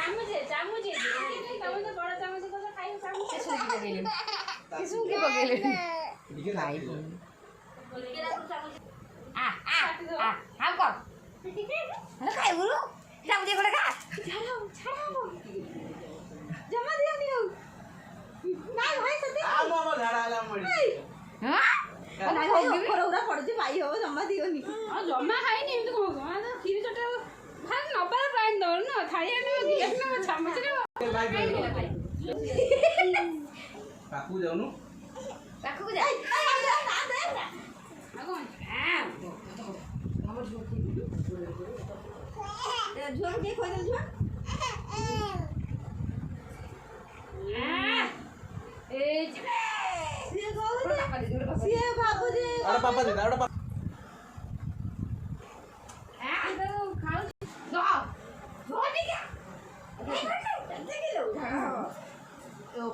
चामच है चामच बड़ा चामच तो खाई चामच से सूखी पकेले सूखी पकेले खाई आ हां कर हेलो खाई गुरु चामच कोडा खा छाड़ो जमा दियो नियो नाही भाई सती आ मामा झाडा आला मडी हां नाही भाई खरौरा पडुची भाई हो जमा दियो नि जमा खाइनी एमती को खीर चटा भाई नबार प्राण दो न थाळी न गिलास न चामच रे भाई खाई पाकू जाउनु पाकू जा आगो झुआ के खोइ दे झुआ ए सिए गोले सिए बाबूजी अरे पापा दे अरे पापा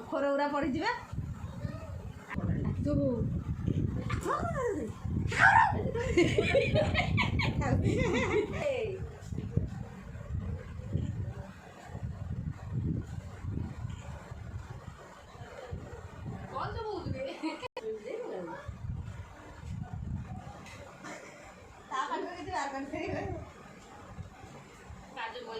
खरौरा पड़ी जिबा तू कौन तो बोल दे ता काट के बार काट के काजू बोल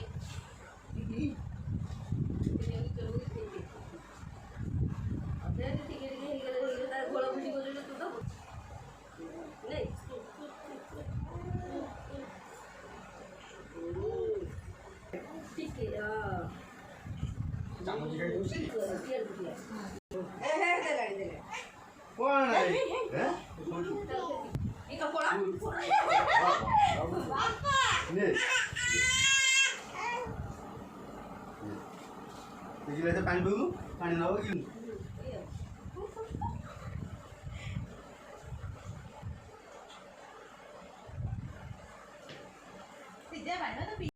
चामच खाई दोसी दे कोण आहे हे इका कोळा बाप्पा ने गिलास पाणी पिऊ पाणी नव घेऊन सिजा भाई ना तो